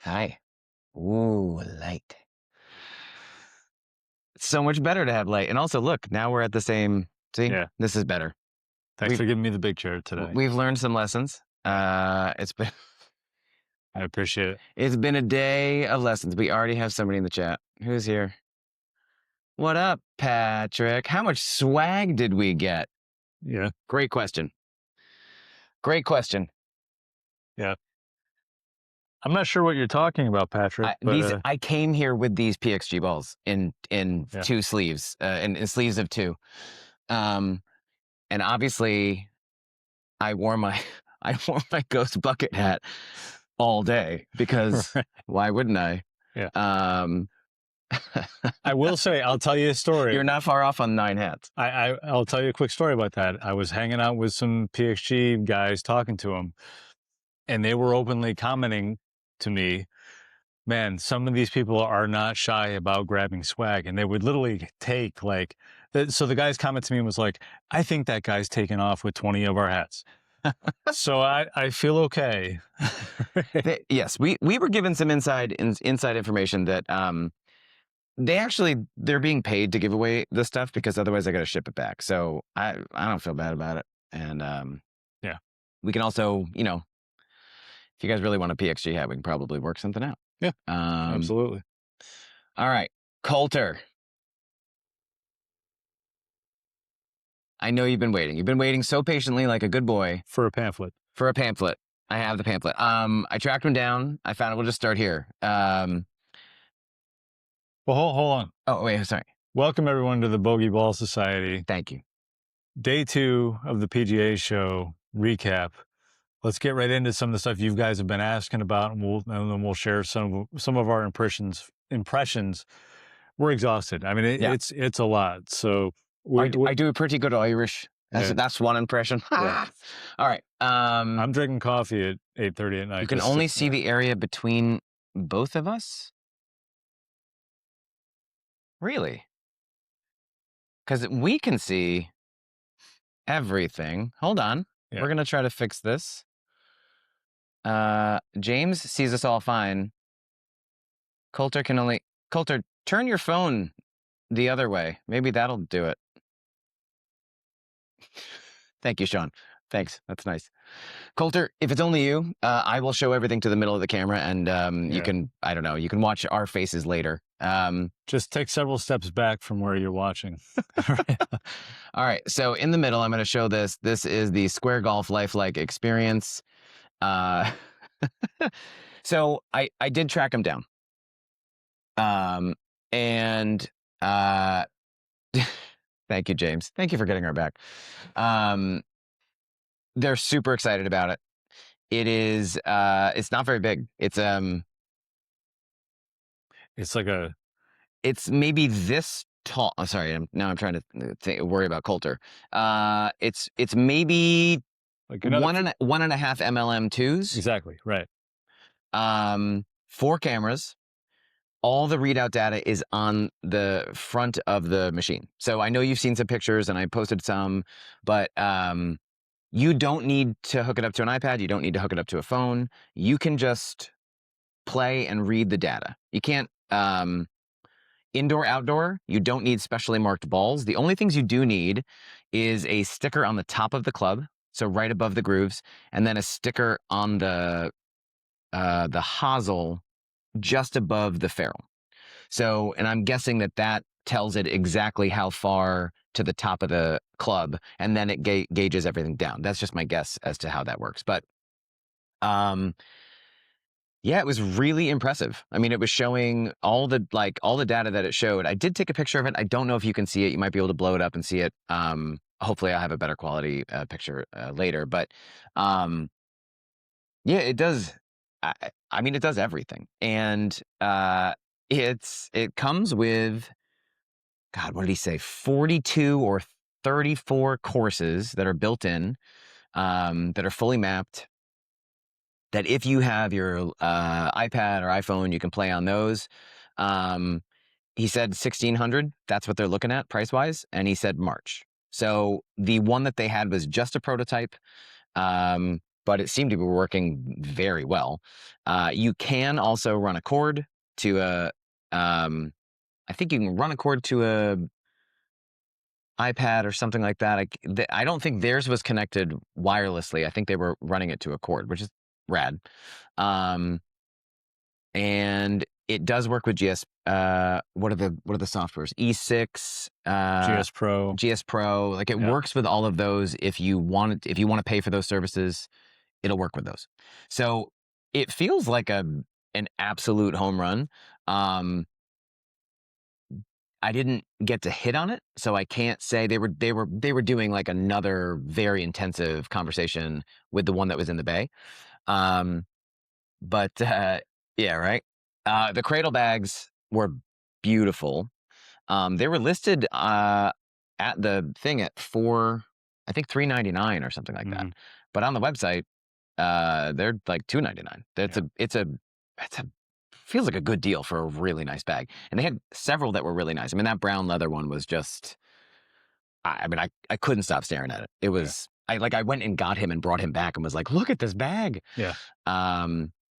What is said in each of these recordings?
Hi. Ooh, light. It's so much better to have light. And also, look, now we're at the same. See, Yeah. this is better. Thanks for giving me the big chair today. We've learned some lessons. It's been I appreciate it. it's been a day of lessons. We already have somebody in the chat. Who's here? What up, Patrick? How much swag did we get? Yeah. Great question. Great question. Yeah. I'm not sure what you're talking about, Patrick. I came here with these PXG balls in Yeah. 2 sleeves, in sleeves of 2. And obviously I wore my ghost bucket hat all day because Right. why wouldn't I? Yeah. I will say, I'll tell you a story. You're not far off on 9 hats. I'll tell you a quick story about that. I was hanging out with some PXG guys, talking to them, and they were openly commenting to me, man, some of these people are not shy about grabbing swag, and they would literally take so the guy's comment to me was like, I think that guy's taken off with 20 of our hats. So I feel okay. Yes, we were given some inside information that they're being paid to give away this stuff because otherwise I got to ship it back. So I don't feel bad about it. And yeah, we can also, if you guys really want a PXG hat, we can probably work something out. Yeah, absolutely. All right, Coulter. I know you've been waiting. You've been waiting so patiently, like a good boy. For a pamphlet. For a pamphlet. I have the pamphlet. I tracked him down. I found it. We'll just start here. Well, hold on. Oh, wait, sorry. Welcome, everyone, to the Bogey Ball Society. Thank you. Day 2 of the PGA show recap. Let's get right into some of the stuff you guys have been asking about, and then we'll share some of our impressions. We're exhausted. I mean, it's a lot. So I do a pretty good Irish. That's one impression. Yeah. All right. I'm drinking coffee at 8:30 at night. You can only see the area between both of us? Really? Because we can see everything. Hold on. Yeah. We're going to try to fix this. James sees us all fine. Coulter, turn your phone the other way. Maybe that'll do it. Thank you, Sean. Thanks. That's nice. Coulter, if it's only you, I will show everything to the middle of the camera, and you can, I don't know, you can watch our faces later. Just take several steps back from where you're watching. All right. So in the middle, I'm going to show this. This is the Square Golf Lifelike experience. So I did track him down. And thank you, James. Thank you for getting our back. They're super excited about it. It is, it's not very big. It's it's maybe this tall. I'm sorry. Now I'm trying to worry about Coulter. It's maybe like 1.5 MLM 2s. Exactly. Right. 4 cameras. All the readout data is on the front of the machine. So I know you've seen some pictures and I posted some, but you don't need to hook it up to an iPad. You don't need to hook it up to a phone. You can just play and read the data. You can't, indoor, outdoor, you don't need specially marked balls. The only things you do need is a sticker on the top of the club, so right above the grooves, and then a sticker on the hosel just above the ferrule. So, and I'm guessing that tells it exactly how far to the top of the club, and then it gauges everything down. That's just my guess as to how that works. But, yeah, it was really impressive. I mean, it was showing all the data that it showed. I did take a picture of it. I don't know if you can see it. You might be able to blow it up and see it. Hopefully I'll have a better quality picture later. But yeah, it does. I mean, it does everything. And it comes with, God, what did he say? 42 or 34 courses that are built in, that are fully mapped, that if you have your iPad or iPhone, you can play on those. He said 1,600. That's what they're looking at price-wise. And he said March. So the one that they had was just a prototype. but it seemed to be working very well. You can also run a cord to a, I think you can run a cord to a iPad or something like that. I don't think theirs was connected wirelessly. I think they were running it to a cord, which is rad. Um, and it does work with GS. What are the softwares? E6, GS Pro. GS Pro. Like it works with all of those. If you want to pay for those services, it'll work with those. So it feels like an absolute home run. I didn't get to hit on it, so I can't say they were doing like another very intensive conversation with the one that was in the bay. But yeah, right. The cradle bags were beautiful. They were listed at the thing at I think $3.99 or something like that. But on the website, they're like $2.99. It's a feels like a good deal for a really nice bag. And they had several that were really nice. I mean, that brown leather one was just, I mean, I couldn't stop staring at it. It was, I went and got him and brought him back and was like, look at this bag. Yeah.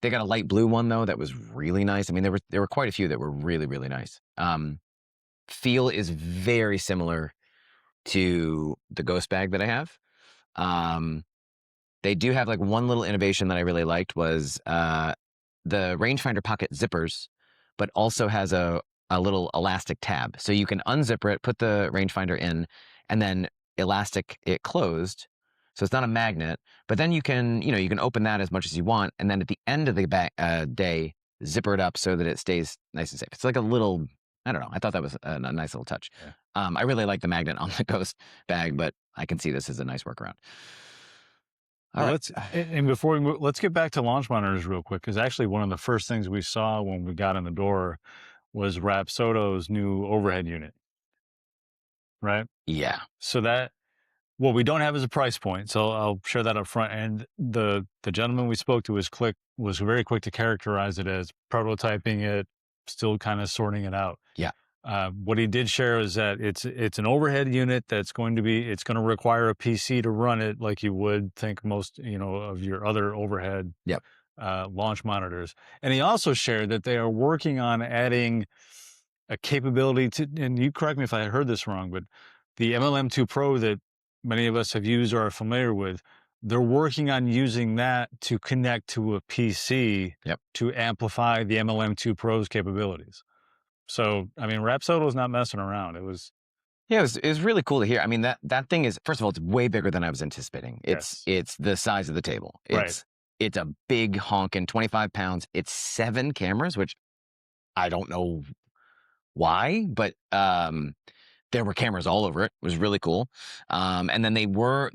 They got a light blue one though that was really nice. I mean, there were quite a few that were really, really nice. Feel is very similar to the Ghost bag that I have. They do have like one little innovation that I really liked was the rangefinder pocket zippers, but also has a little elastic tab. So you can unzipper it, put the rangefinder in, and then elastic it closed. So it's not a magnet, but then you can open that as much as you want. And then at the end of the day, zipper it up so that it stays nice and safe. It's like a little, I don't know. I thought that was a nice little touch. Yeah. I really like the magnet on the Ghost bag, but I can see this as a nice workaround. All right. Before we move, let's get back to launch monitors real quick, because actually one of the first things we saw when we got in the door was Rapsodo's new overhead unit, right? Yeah. So what we don't have is a price point, so I'll share that up front. And the gentleman we spoke to was very quick to characterize it as prototyping it, still kind of sorting it out. Yeah. What he did share is that it's an overhead unit that's going to require a PC to run it, like you would think most of your other overhead launch monitors. And he also shared that they are working on adding a capability to, and you correct me if I heard this wrong, but the MLM2 Pro that many of us have used or are familiar with, they're working on using that to connect to a PC to amplify the MLM2 Pro's capabilities. So, I mean, Rapsodo's not messing around. It was really cool to hear. I mean, that thing is, first of all, it's way bigger than I was anticipating. It's the size of the table. It's a big honkin' 25 pounds. It's 7 cameras, which I don't know why, but there were cameras all over it. It was really cool. And then they were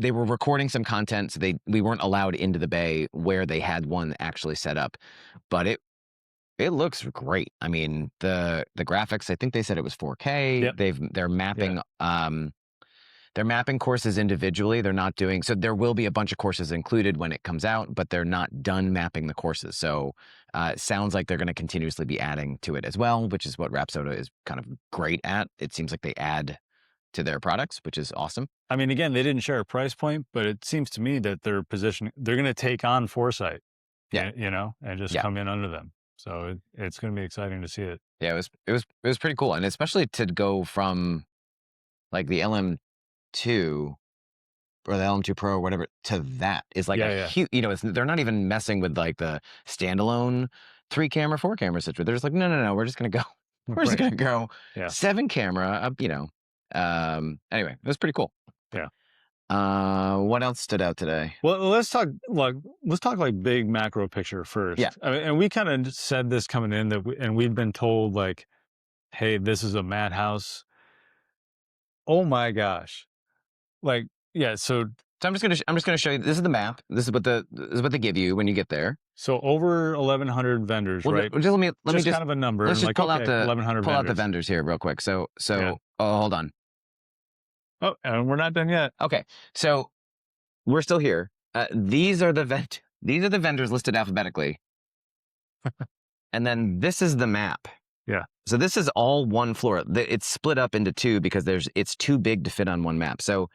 recording some content, so we weren't allowed into the bay where they had one actually set up, but it looks great. I mean, the graphics, I think they said it was 4K. They're mapping they're mapping courses individually. They're not doing, so there will be a bunch of courses included when it comes out, but they're not done mapping the courses. So it sounds like they're going to continuously be adding to it as well, which is what Rapsodo is kind of great at. It seems like they add to their products, which is awesome. I mean, again, they didn't share a price point, but it seems to me that they're going to take on Foresight, and just come in under them. So it's going to be exciting to see it. Yeah, it was pretty cool, and especially to go from like the LM2 or the LM2 Pro or whatever to that is like a huge. They're not even messing with like the standalone 3 camera, 4 camera situation. They're just like, no, we're just gonna go. We're just gonna go 7 camera up. Anyway, it was pretty cool. Yeah. What else stood out today? Well, let's talk like big macro picture first. Yeah. I mean, and we kind of said this coming in and we'd been told like, hey, this is a madhouse. Oh my gosh. Like, yeah. So I'm just gonna show you. This is the map. This is what they give you when you get there. So over 1,100 vendors, right? Just let me just kind of a number. Let's just pull out the 1,100 pull out the vendors here real quick. So oh, hold on. Oh, and we're not done yet. Okay, so we're still here. These are the vendors listed alphabetically, and then this is the map. Yeah. So this is all one floor. It's split up into 2 because it's too big to fit on one map. So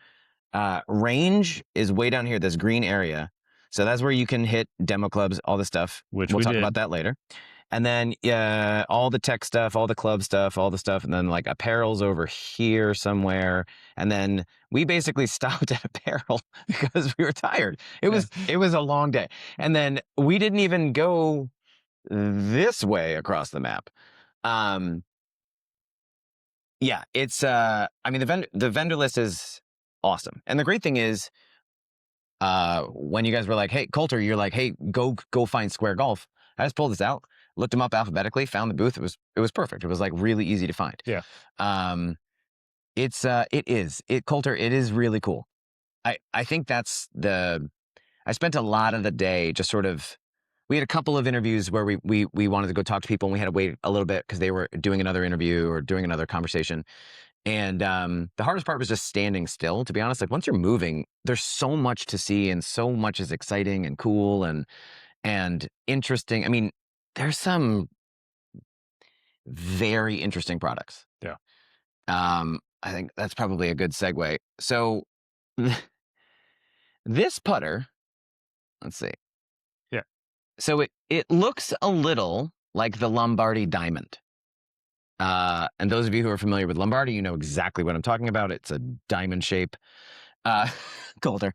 Range is way down here, this green area. So that's where you can hit demo clubs, all this stuff. Which we'll we talk did. about that later. And then all the tech stuff, all the club stuff, all the stuff, and then like apparel's over here somewhere. And then we basically stopped at apparel because we were tired. It was a long day. And then we didn't even go this way across the map. Yeah, it's I mean the vendor list is awesome. And the great thing is when you guys were like, "Hey, Coulter," you're like, "Hey, go find Square Golf." I just pulled this out, looked them up alphabetically, found the booth. It was perfect. It was like really easy to find. Yeah. Coulter, it is really cool. I think that's I spent a lot of the day just sort of. We had a couple of interviews where we wanted to go talk to people, and we had to wait a little bit because they were doing another interview or doing another conversation. And the hardest part was just standing still, to be honest. Like once you're moving, there's so much to see and so much is exciting and cool and interesting. I mean, there's some very interesting products. Yeah. I think that's probably a good segue. So this putter, let's see. Yeah. So it looks a little like the Lombardi Diamond. And those of you who are familiar with Lombardi, you know exactly what I'm talking about. It's a diamond shape. Coulter.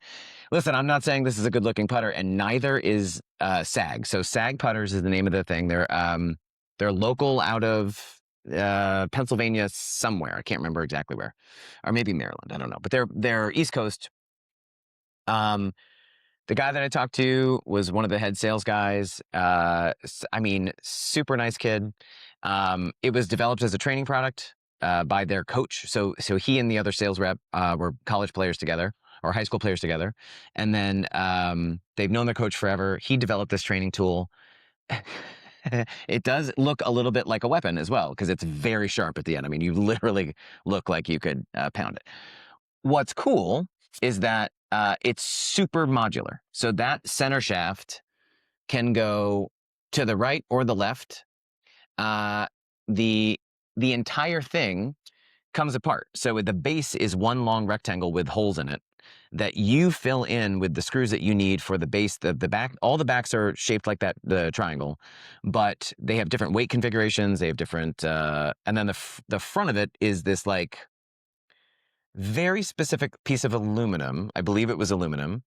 Listen, I'm not saying this is a good looking putter, and neither is SAG. So SAG Putters is the name of the thing. They're local out of Pennsylvania somewhere. I can't remember exactly where, or maybe Maryland. I don't know, but they're East Coast. The guy that I talked to was one of the head sales guys. I mean, super nice kid. It was developed as a training product by their coach. So he and the other sales rep were college players together or high school players together. And then they've known their coach forever. He developed this training tool. It does look a little bit like a weapon as well because it's very sharp at the end. I mean, you literally look like you could pound it. What's cool is that it's super modular. So that center shaft can go to the right or the left. The entire thing comes apart. So the base is one long rectangle with holes in it that you fill in with the screws that you need for the base. The back, all the backs are shaped like that, the triangle, but they have different weight configurations. They have different, and then the front of it is this like very specific piece of aluminum. I believe it was aluminum,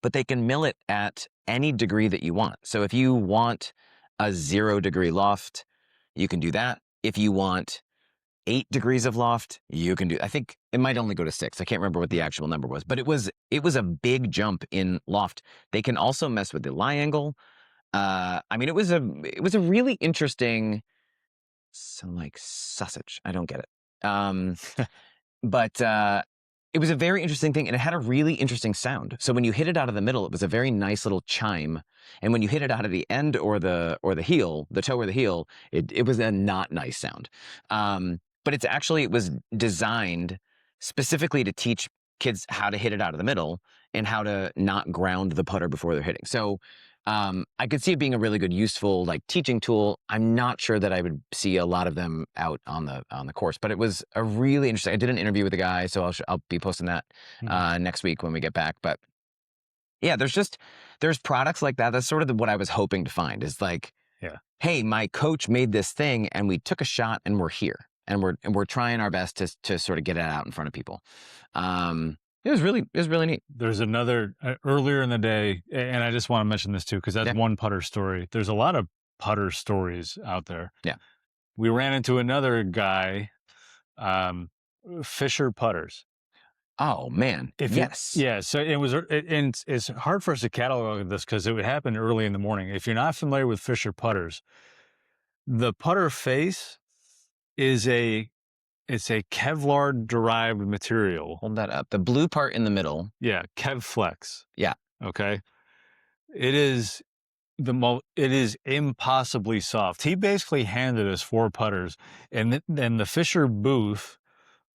but they can mill it at any degree that you want. So if you want a 0 degree loft, you can do that. If you want 8 degrees of loft, you can do. I think it might only go to 6. I can't remember what the actual number was, but it was a big jump in loft. They can also mess with the lie angle. I mean, it was a really interesting. So like sausage. I don't get it. But it was a very interesting thing, and it had a really interesting sound. So when you hit it out of the middle, it was a very nice little chime. And when you hit it out of the end or the heel, the toe or the heel, it was a not nice sound. But it was designed specifically to teach kids how to hit it out of the middle and how to not ground the putter before they're hitting. So I could see it being a really good, useful like teaching tool. I'm not sure that I would see a lot of them out on the course, but it was a really interesting. I did an interview with a guy, so I'll be posting that next week when we get back. But yeah, there's products like that. That's sort of what I was hoping to find. Is like, Yeah. Hey, my coach made this thing, and we took a shot, and we're here, and we're trying our best to sort of get it out in front of people. It was really neat. There's another earlier in the day, and I just want to mention this too because that's one putter story. There's a lot of putter stories out there. Yeah. We ran into another guy, Fisher Putters. Oh man, yes. Yeah, so it's hard for us to catalog this because it would happen early in the morning. If you're not familiar with Fisher Putters, the putter face is it's a Kevlar derived material. Hold that up. The blue part in the middle. Yeah, Kevflex. Yeah. Okay. It is it is impossibly soft. He basically handed us 4 putters, and then the Fisher booth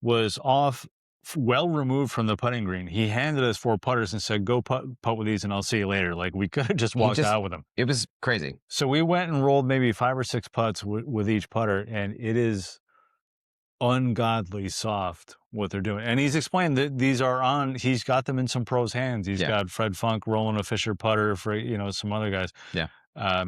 was off, well removed from the putting green. He handed us 4 putters and said, "Go putt with these, and I'll see you later." Like we could have just walked out with them. It was crazy. So we went and rolled maybe 5 or 6 putts with each putter, and it is ungodly soft what they're doing. And he's explained that these are on, he's got them in some pros' hands. He's Yeah. got Fred Funk rolling a Fisher putter for, some other guys. Yeah.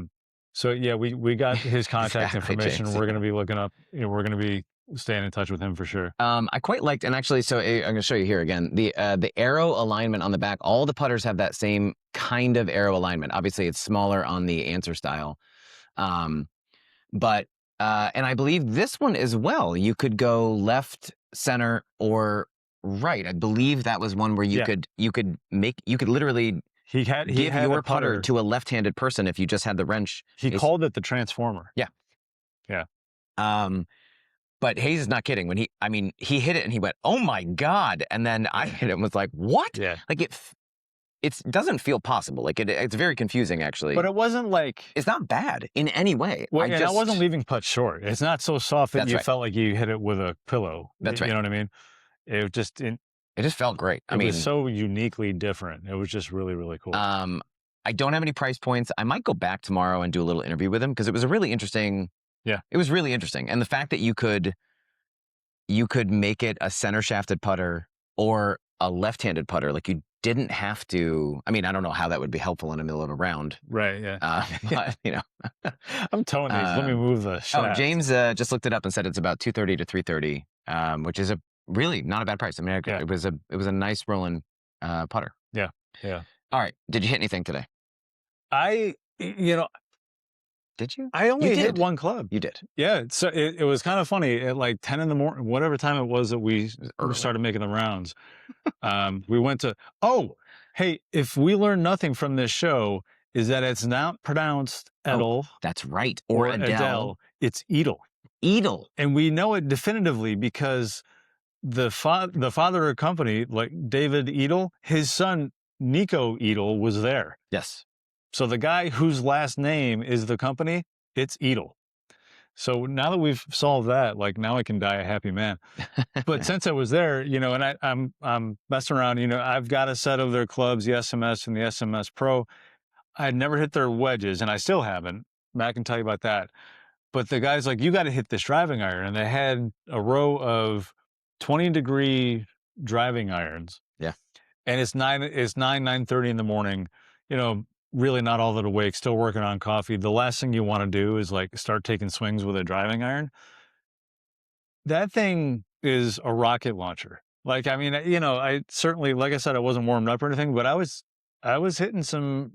So yeah, we got his contact Exactly, information. James, We're yeah. going to be looking up, we're going to be staying in touch with him for sure. I quite liked, and actually, so I'm going to show you here again, the arrow alignment on the back. All the putters have that same kind of arrow alignment. Obviously, it's smaller on the answer style. But and I believe this one as well, you could go left, center, or right. I believe that was one where you could literally give your putter to a left-handed person if you just had the wrench. He called it the transformer. Yeah. Yeah. But Hayes is not kidding. When he hit it and he went, "Oh my God!" And then I hit it and was like, "What?" Yeah. Like it doesn't feel possible. Like it's very confusing, actually. But it wasn't like, it's not bad in any way. Well, I wasn't leaving putt short. It's not so soft that you felt like you hit it with a pillow. That's right. You know what I mean? It just felt great. It was so uniquely different. It was just really, really cool. I don't have any price points. I might go back tomorrow and do a little interview with him because it was a really interesting. Yeah, it was really interesting, and the fact that you could make it a center shafted putter or a left-handed putter, like you didn't have to. I mean, I don't know how that would be helpful in the middle of a round. Right. Yeah. But I'm towing these. Let me move the shaft. Oh, James just looked it up and said it's about $230 to $330, which is a really not a bad price. I mean, it was a nice rolling putter. Yeah. Yeah. All right. Did you hit anything today? Did you? I only hit one club. You did. Yeah. So it was kind of funny at like 10 in the morning, whatever time it was that we started making the rounds. We went to, hey, if we learn nothing from this show is that it's not pronounced Edel. That's right. Or Adele. It's Edel. Edel. And we know it definitively because the father of the company, like David Edel, his son, Nico Edel, was there. Yes. So the guy whose last name is the company, it's Edel. So now that we've solved that, like now I can die a happy man. But since I was there, and I'm messing around, I've got a set of their clubs, the SMS and the SMS Pro. I'd never hit their wedges, and I still haven't. Matt can tell you about that. But the guy's like, you got to hit this driving iron. And they had a row of 20-degree driving irons. Yeah. And it's 9:30 in the morning, really not all that awake, still working on coffee. The last thing you want to do is like start taking swings with a driving iron. That thing is a rocket launcher. Like, I mean, I certainly, like I said, I wasn't warmed up or anything, but I was hitting some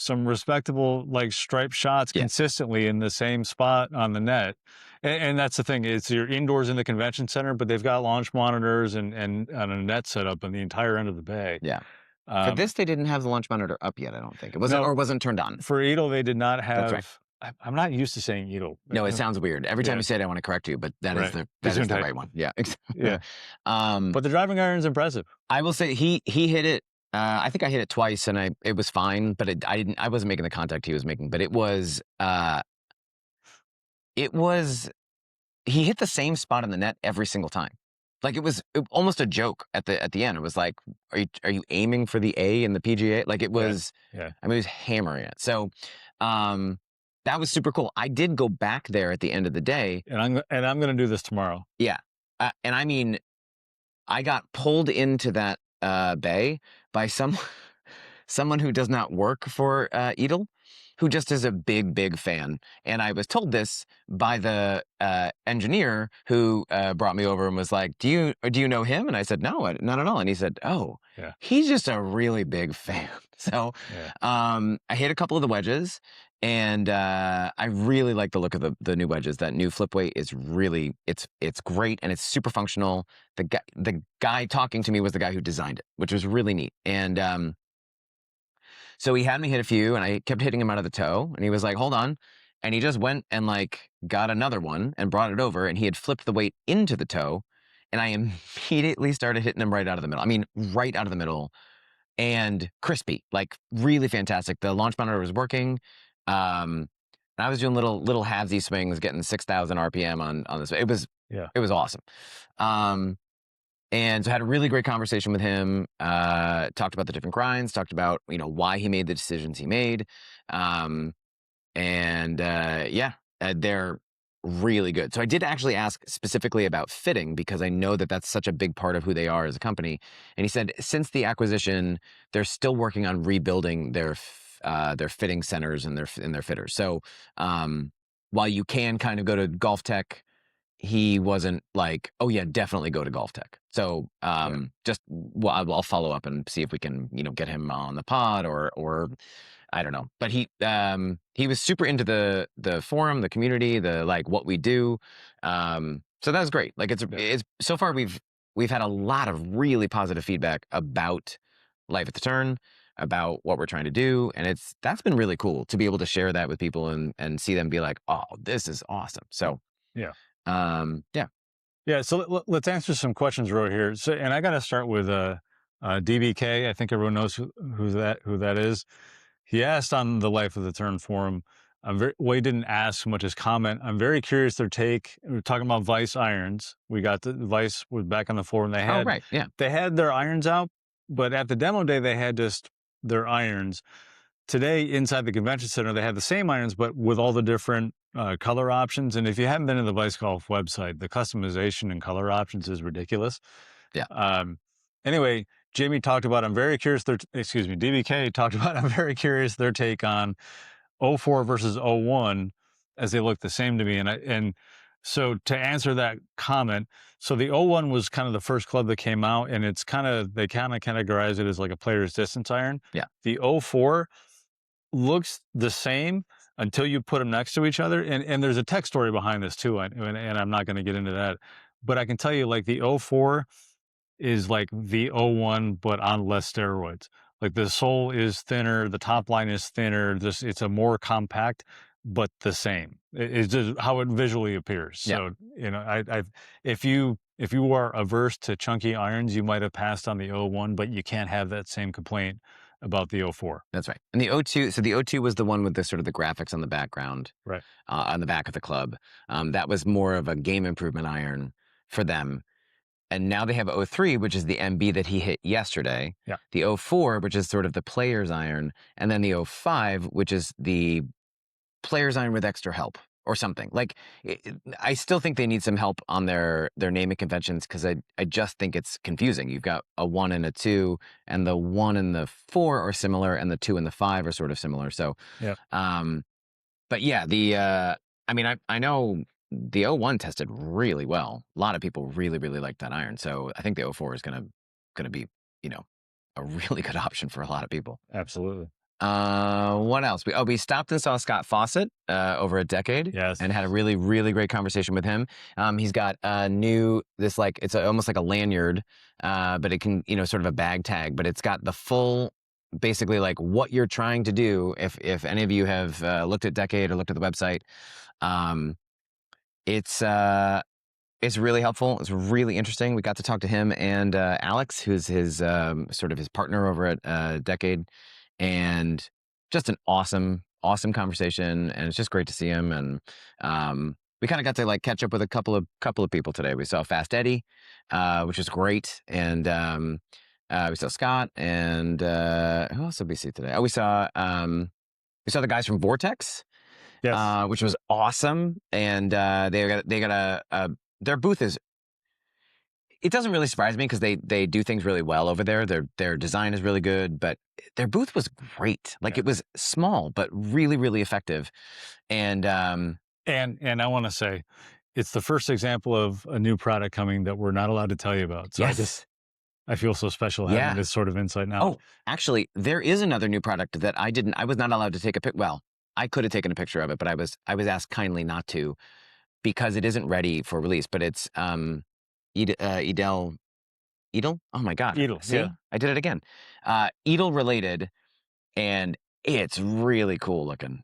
respectable like stripe shots consistently in the same spot on the net. And that's the thing, it's you're indoors in the convention center, but they've got launch monitors and a net set up on the entire end of the bay. Yeah. For this, they didn't have the launch monitor up yet, I don't think. It wasn't, or wasn't turned on. For Edel, they did not have. That's right. I'm not used to saying Edel. No, it sounds weird. Every time you say it, I want to correct you, but that is the right one. Yeah. Yeah. But the driving iron's impressive. I will say he hit it. I think I hit it twice, and it was fine, but I wasn't making the contact he was making. But it was he hit the same spot in the net every single time. Like it was almost a joke at the end. It was like, are you aiming for the A in the PGA? Like it was. Yeah. I mean, he was hammering it. So that was super cool. I did go back there at the end of the day, and I'm going to do this tomorrow. Yeah, and I mean, I got pulled into that bay by someone who does not work for Edel, who just is a big fan. And I was told this by the engineer who brought me over and was like, do you know him? And I said, no, not at all. And he said, oh, he's just a really big fan. So I hit a couple of the wedges, and I really like the look of the new wedges. That new flip weight is really, it's great, and it's super functional. The guy talking to me was the guy who designed it, which was really neat. And so he had me hit a few, and I kept hitting him out of the toe, and he was like, hold on. And he just went and like got another one and brought it over, and he had flipped the weight into the toe, and I immediately started hitting him right out of the middle. I mean, right out of the middle, and crispy, like really fantastic. The launch monitor was working. And I was doing little halvesy swings, getting 6,000 RPM on this. It was awesome. And so I had a really great conversation with him, talked about the different grinds, talked about, why he made the decisions he made. They're really good. So I did actually ask specifically about fitting because I know that that's such a big part of who they are as a company. And he said since the acquisition, they're still working on rebuilding their fitting centers and their fitters. So while you can kind of go to Golf Tech, he wasn't like, oh yeah, definitely go to Golf Tech. So Yeah. just well, I'll follow up and see if we can get him on the pod or I don't know. But he was super into the forum, the community, the like what we do. So that was great. Like Yeah. it's so far we've had a lot of really positive feedback about Life at the Turn, about what we're trying to do, and that's been really cool to be able to share that with people and see them be like, oh, this is awesome. So Yeah. yeah. Yeah, so let's answer some questions right here. So, and I got to start with DBK. I think everyone knows who that is. He asked on the Life of the Turn forum. Well, he didn't ask so much as comment. I'm very curious their take. We're talking about Vice irons. We got the Vice was back on the floor, and Oh, right. Yeah. they had their irons out, but at the demo day they had just their irons. Today, inside the convention center, they have the same irons, but with all the different color options. And if you haven't been to the Vice Golf website, the customization and color options is ridiculous. Yeah. Anyway, Jamie talked about, I'm very curious, DBK talked about, I'm very curious their take on '04 versus '01 as they look the same to me. And so to answer that comment, so the '01 was kind of the first club that came out, and they kind of categorize it as like a player's distance iron. Yeah. The '04 looks the same until you put them next to each other. And there's a tech story behind this too. And I'm not going to get into that, but I can tell you like the '04 is like the '01, but on less steroids. Like the sole is thinner, the top line is thinner. It's a more compact, but the same. It's just how it visually appears. Yeah. So, if you are averse to chunky irons, you might have passed on the '01, but you can't have that same complaint about the '04. That's right. And the '02, so the '02 was the one with the sort of the graphics on the background, Right. on the back of the club. That was more of a game improvement iron for them. And now they have '03, which is the MB that he hit yesterday. Yeah. The '04, which is sort of the player's iron, and then the '05, which is the player's iron with extra help or something. Like I still think they need some help on their naming conventions because I just think it's confusing. You've got a 1 and a 2, and the 1 and the 4 are similar, and the 2 and the 5 are sort of similar. So, Yeah. but yeah, I mean, I know the '01 tested really well. A lot of people really, really liked that iron. So I think the '04 is gonna be, a really good option for a lot of people. Absolutely. What else? We stopped and saw Scott Fawcett over a decade. Yes. And had a really, really great conversation with him. He's got a new it's almost like a lanyard, but it can, sort of a bag tag, but it's got the full basically like what you're trying to do. If any of you have looked at Decade or looked at the website, um, it's really helpful. It's really interesting. We got to talk to him and Alex, who's his sort of his partner over at Decade, and just an awesome, awesome conversation. And it's just great to see him. And we kind of got to like catch up with a couple of people today. We saw Fast Eddie, which was great, and we saw Scott, and who else did we see today? Oh, we saw the guys from Vortex. Yes. Which was awesome, and they got their booth is. It doesn't really surprise me because they do things really well over there. Their design is really good, but their booth was great. Like Yeah. it was small but really, really effective, and And I want to say, it's the first example of a new product coming that we're not allowed to tell you about. So yes, I feel so special yeah. having this sort of insight now. Oh, actually, there is another new product that I was not allowed to take a pic. Well, I could have taken a picture of it, but I was asked kindly not to because it isn't ready for release. But it's Edel. Oh my God! Edel, See, yeah. I did it again. Edel related, and it's really cool looking.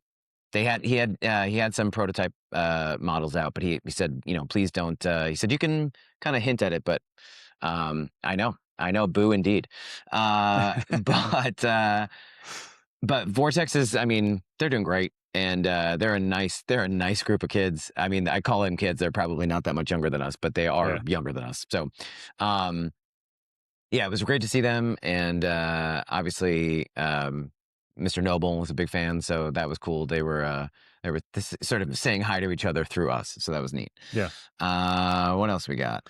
He had some prototype models out, but he said, please don't. He said you can kind of hint at it, but I know, boo indeed. But Vortex is, I mean, they're doing great, and they're a nice group of kids. I mean, I call them kids. They're probably not that much younger than us, but they are younger than us. So, yeah, it was great to see them, and obviously, Mr. Noble was a big fan, so that was cool. They were sort of saying hi to each other through us, so that was neat. Yeah. What else we got?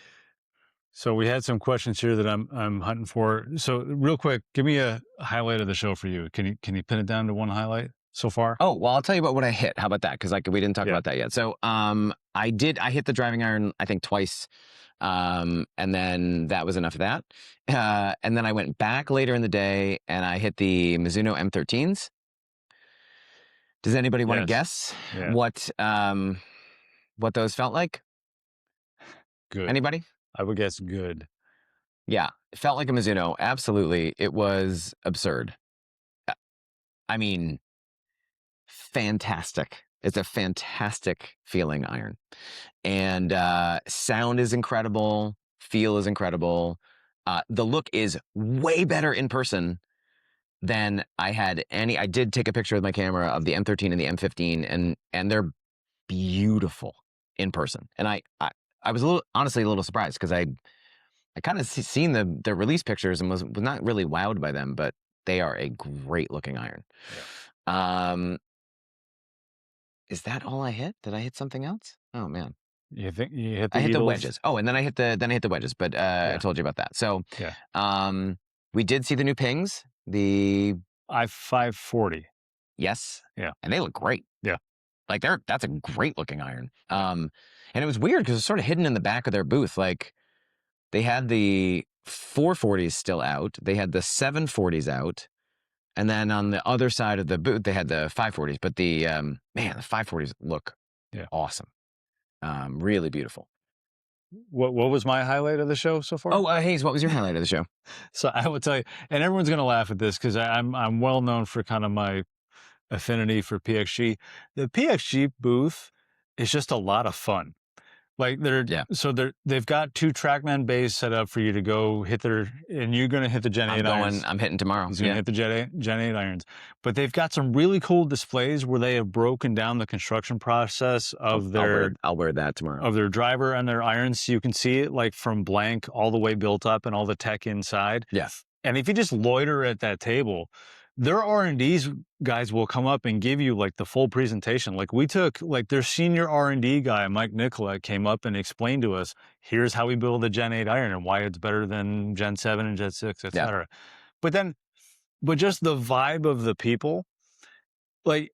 So we had some questions here that I'm hunting for. So real quick, give me a highlight of the show for you. Can you pin it down to one highlight so far? Oh, well, I'll tell you about what I hit. How about that? Because we didn't talk Yeah. about that yet. So I hit the driving iron, I think twice. And then that was enough of that. And then I went back later in the day and I hit the Mizuno M13s. Does anybody want to Yes. guess Yeah. what those felt like? Good. Anybody? I would guess good. Yeah, it felt like a Mizuno. Absolutely. It was absurd. I mean, fantastic. It's a fantastic feeling iron. And sound is incredible. Feel is incredible. The look is way better in person than I had any. I did take a picture with my camera of the M13 and the M15, and they're beautiful in person. And I was honestly a little surprised because I kind of seen the release pictures and was not really wowed by them, but they are a great looking iron. Yeah. Is that all I hit? Did I hit something else? Oh man. You think you hit the I hit Eagles? the wedges. Oh, and then I hit the wedges, but I told you about that. So yeah. We did see the new pings, the I-540. yes. Yeah. And they look great. Yeah. Like that's a great looking iron. And it was weird because it's sort of hidden in the back of their booth. Like they had the 440s still out. They had the 740s out. And then on the other side of the booth, they had the 540s. But the man, the 540s look awesome. Really beautiful. What was my highlight of the show so far? Oh, Hayes, what was your highlight of the show? So I will tell you, and everyone's going to laugh at this because I'm well known for kind of my affinity for PXG. The PXG booth is just a lot of fun. Like they've got 2 TrackMan bays set up for you to go hit and you're going to hit the Gen 8 irons. I'm hitting tomorrow. He's going to hit the Gen 8 irons. But they've got some really cool displays where they have broken down the construction process of I'll wear that tomorrow. Of their driver and their irons. So you can see it like from blank all the way built up and all the tech inside. Yeah. And if you just loiter at that table, their R&D's guys will come up and give you like the full presentation. Like we took like their senior R&D guy, Mike Nicola, came up and explained to us, here's how we build a Gen 8 iron and why it's better than Gen 7 and Gen 6, et cetera. But just the vibe of the people, like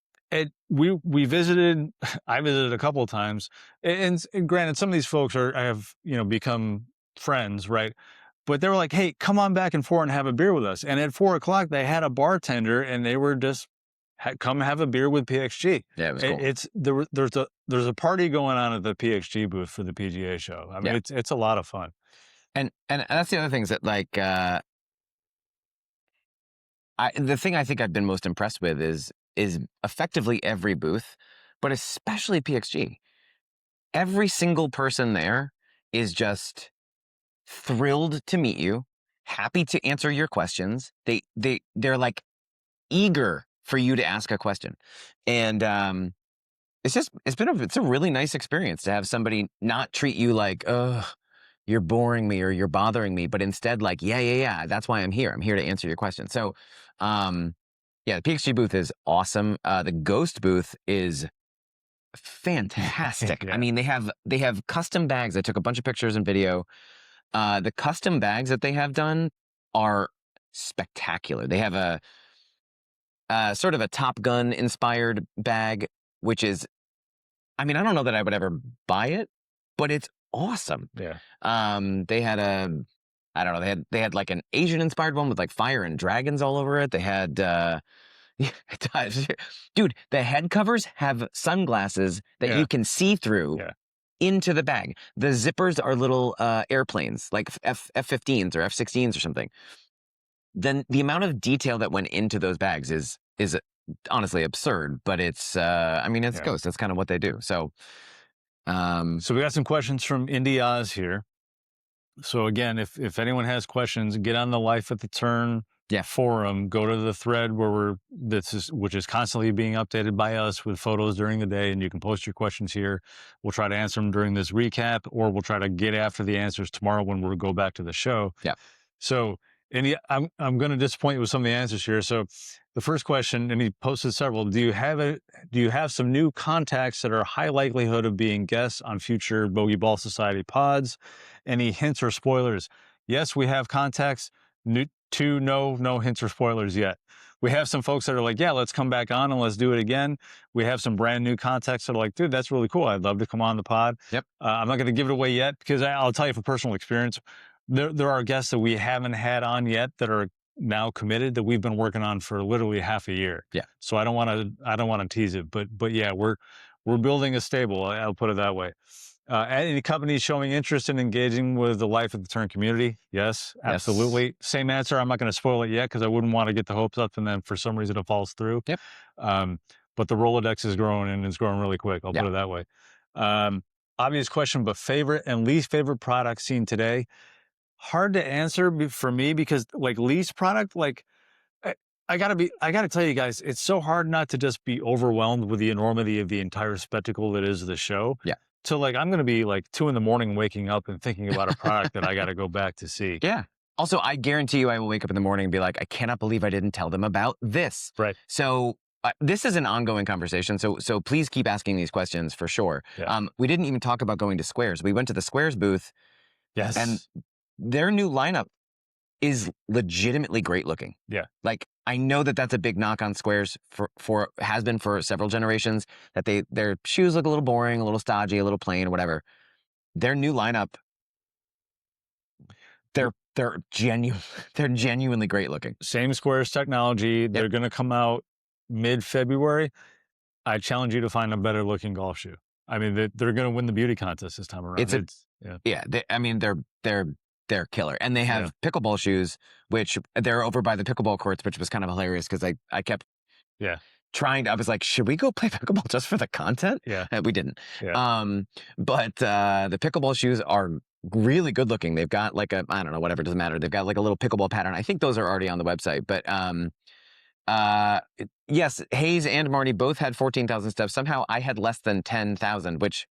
we visited, I visited a couple of times and granted, some of these folks have become friends, right? But they were like, hey, come on back and forth and have a beer with us. And at 4 o'clock, they had a bartender and they were just, come have a beer with PXG. Yeah, it was cool. There's a party going on at the PXG booth for the PGA show. I mean, it's a lot of fun. And that's the other thing is that like, the thing I think I've been most impressed with is effectively every booth, but especially PXG. Every single person there is just thrilled to meet you, happy to answer your questions. They're like eager for you to ask a question. And it's a really nice experience to have somebody not treat you like, oh, you're boring me or you're bothering me, but instead like, yeah, that's why I'm here. I'm here to answer your question. So the PXG booth is awesome. The Ghost booth is fantastic. I mean, they have custom bags. I took a bunch of pictures and video. The custom bags that they have done are spectacular. They have a sort of a Top Gun inspired bag, which is, I mean, I don't know that I would ever buy it, but it's awesome. Yeah. They had I don't know, they had like an Asian inspired one with like fire and dragons all over it. They had dude, the head covers have sunglasses that you can see through into the bag. The zippers are little airplanes, like F-15s or F-16s or something. Then the amount of detail that went into those bags is honestly absurd, but it's it's Ghost. That's kind of what they do. So so we got some questions from Indy Oz here. So again, if anyone has questions, get on the Life at the Turn forum, go to the thread which is constantly being updated by us with photos during the day, and you can post your questions here. We'll try to answer them during this recap, or we'll try to get after the answers tomorrow when we go back to the show. Yeah. So, and I'm going to disappoint you with some of the answers here. So The first question, and he posted several. Do you have some new contacts that are high likelihood of being guests on future Bogey Ball Society pods? Any hints or spoilers? Yes, we have contacts. No hints or spoilers yet. We have some folks that are like, yeah, let's come back on and let's do it again. We have some brand new contacts that are like, dude, that's really cool. I'd love to come on the pod. Yep. I'm not going to give it away yet because I'll tell you from personal experience, there are guests that we haven't had on yet that are now committed that we've been working on for literally half a year. Yeah. So I don't want to tease it, but yeah, we're building a stable. I'll put it that way. Any companies showing interest in engaging with the Life at the Turn community? Yes, absolutely. Yes. Same answer. I'm not going to spoil it yet because I wouldn't want to get the hopes up and then for some reason it falls through. Yep. But the Rolodex is growing and it's growing really quick. I'll put it that way. Obvious question, but favorite and least favorite product seen today? Hard to answer for me because like least product, like I gotta tell you guys, it's so hard not to just be overwhelmed with the enormity of the entire spectacle that is the show. Yeah. So like, I'm going to be like 2 a.m. waking up and thinking about a product that I got to go back to see. Yeah. Also, I guarantee you I will wake up in the morning and be like, I cannot believe I didn't tell them about this. Right. So this is an ongoing conversation. So please keep asking these questions for sure. Yeah. We didn't even talk about going to Squares. We went to the Squares booth. Yes. And their new lineup is legitimately great looking. Yeah. Like, I know that that's a big knock on Squares for has been for several generations, that their shoes look a little boring, a little stodgy, a little plain, or whatever. Their new lineup, they're genuinely great looking. Same Squares technology. Yep. They're going to come out mid-February. I challenge you to find a better looking golf shoe. I mean, they're going to win the beauty contest this time around. They're killer. And they have pickleball shoes, which they're over by the pickleball courts, which was kind of hilarious because I kept I was like, should we go play pickleball just for the content? Yeah. We didn't. Yeah. But the pickleball shoes are really good looking. They've got like I don't know, whatever, doesn't matter. They've got like a little pickleball pattern. I think those are already on the website. But yes, Hayes and Marty both had 14,000 steps. Somehow I had less than 10,000, which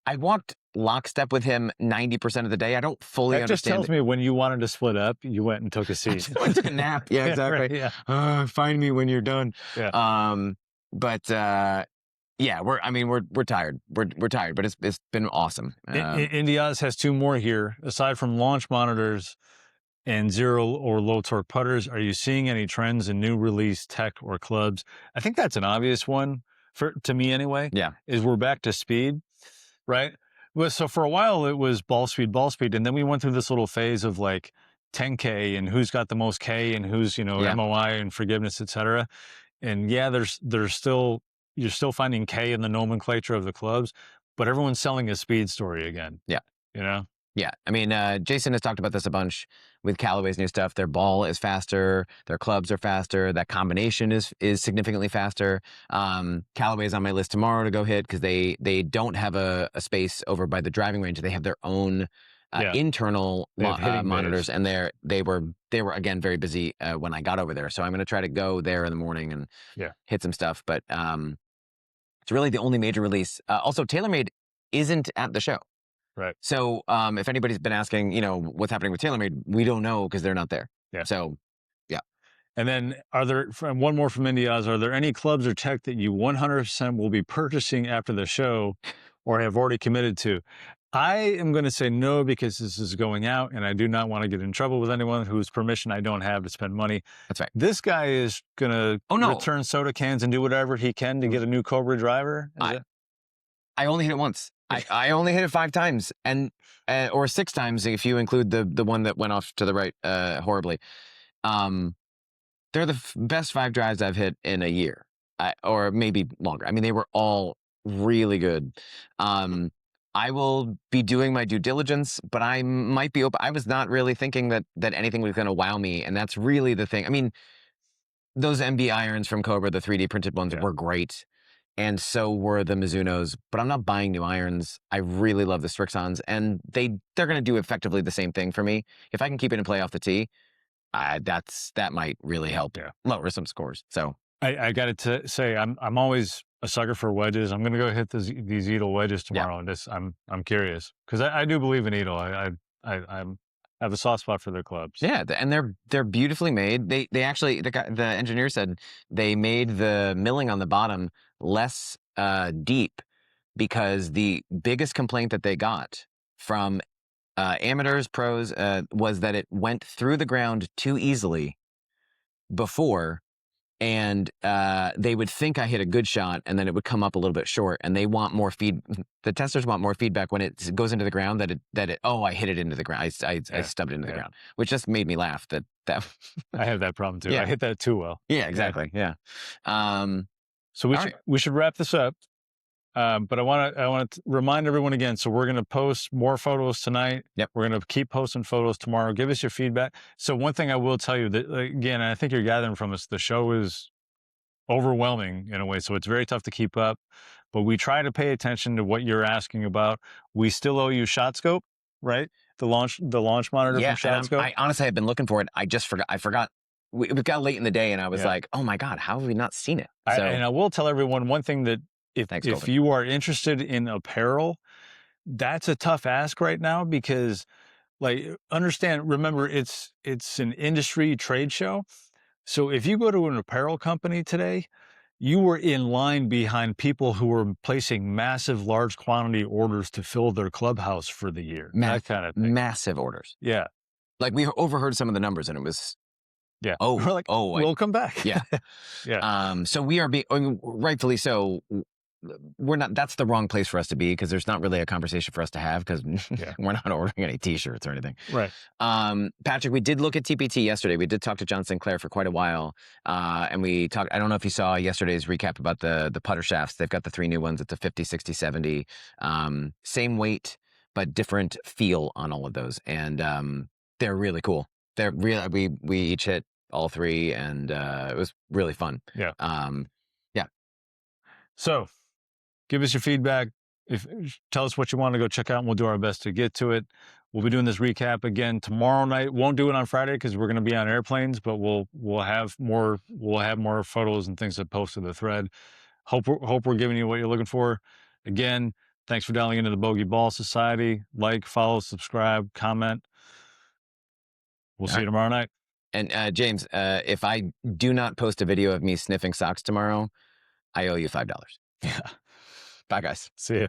I walked lockstep with him 90% of the day. I don't fully understand. That just tells me when you wanted to split up, you went and took a seat. I went to a nap. Yeah, exactly. Yeah. Find me when you're done. Yeah. We're tired. We're tired, but it's been awesome. Indiaz has 2 more here. Aside from launch monitors and zero or low torque putters, are you seeing any trends in new release tech or clubs? I think that's an obvious one to me anyway. Yeah. Is we're back to speed. Right. Well, so for a while it was ball speed. And then we went through this little phase of like 10K and who's got the most K and who's, MOI and forgiveness, et cetera. And you're still finding K in the nomenclature of the clubs, but everyone's selling a speed story again. Yeah. Yeah. I mean, Jason has talked about this a bunch with Callaway's new stuff. Their ball is faster. Their clubs are faster. That combination is significantly faster. Callaway's on my list tomorrow to go hit because they don't have a space over by the driving range. They have their own internal monitors, and they were again very busy when I got over there. So I'm going to try to go there in the morning and hit some stuff. But it's really the only major release. Also, TaylorMade isn't at the show. Right. So if anybody's been asking, what's happening with TaylorMade, we don't know because they're not there. Yeah. So, yeah. And then one more from Indiaz, are there any clubs or tech that you 100% will be purchasing after the show or have already committed to? I am going to say no because this is going out and I do not want to get in trouble with anyone whose permission I don't have to spend money. That's right. This guy is going to return soda cans and do whatever he can to get a new Cobra driver. I only hit it once. I only hit it 5 times or 6 times if you include the one that went off to the right horribly. They're the best 5 drives I've hit in a year, or maybe longer. I mean, they were all really good. I will be doing my due diligence, but I might be open. I was not really thinking that anything was going to wow me, and that's really the thing. I mean, those MB irons from Cobra, the 3D printed ones, were great. And so were the Mizunos, but I'm not buying new irons. I really love the Strixons, and they're going to do effectively the same thing for me. If I can keep it in play off the tee, that might really help lower some scores. So I got to say, I'm always a sucker for wedges. I'm going to go hit these Edel wedges tomorrow, and I'm curious because I do believe in Edel. I have a soft spot for their clubs. Yeah, and they're beautifully made. They actually the engineer said they made the milling on the bottom less deep because the biggest complaint that they got from amateurs, pros, was that it went through the ground too easily before, and they would think I hit a good shot, and then it would come up a little bit short, and they want more feed. The testers want more feedback when it goes into the ground oh, I hit it into the ground. I stubbed it into the ground, which just made me laugh. That I have that problem too. Yeah. I hit that too well. Yeah, exactly. Yeah. So we should wrap this up. But I want to remind everyone again. So we're going to post more photos tonight. Yep. We're going to keep posting photos tomorrow. Give us your feedback. So one thing I will tell you that again, and I think you're gathering from us, the show is overwhelming in a way. So it's very tough to keep up, but we try to pay attention to what you're asking about. We still owe you Shot Scope, right? The launch monitor from Shot Scope. I honestly have been looking for it. I just forgot. I forgot. We got late in the day, and I was like, "Oh my God, how have we not seen it?" And I will tell everyone one thing that if you are interested in apparel, that's a tough ask right now because, like, remember, it's an industry trade show. So if you go to an apparel company today, you were in line behind people who were placing massive, large quantity orders to fill their clubhouse for the year. That kind of thing. Massive orders. Yeah. Like we overheard some of the numbers, and it was, yeah. Oh, we're like, we'll come back. Yeah. Yeah. So we are rightfully so. We're not. That's the wrong place for us to be because there's not really a conversation for us to have because we're not ordering any T-shirts or anything. Right. Patrick, we did look at TPT yesterday. We did talk to John Sinclair for quite a while, and we talked. I don't know if you saw yesterday's recap about the putter shafts. They've got the 3 new ones. It's a 50, 60, 70. Same weight but different feel on all of those, and they're really cool. They're really. We each hit all 3, and it was really fun. Yeah. Yeah. So, give us your feedback. Tell us what you want to go check out, and we'll do our best to get to it. We'll be doing this recap again tomorrow night. Won't do it on Friday because we're going to be on airplanes, but we'll have more photos and things to post to the thread. Hope we're giving you what you're looking for. Again, thanks for dialing into the Bogey Ball Society. Like, follow, subscribe, comment. We'll see you tomorrow night. And James, if I do not post a video of me sniffing socks tomorrow, I owe you $5. Yeah. Bye, guys. See ya.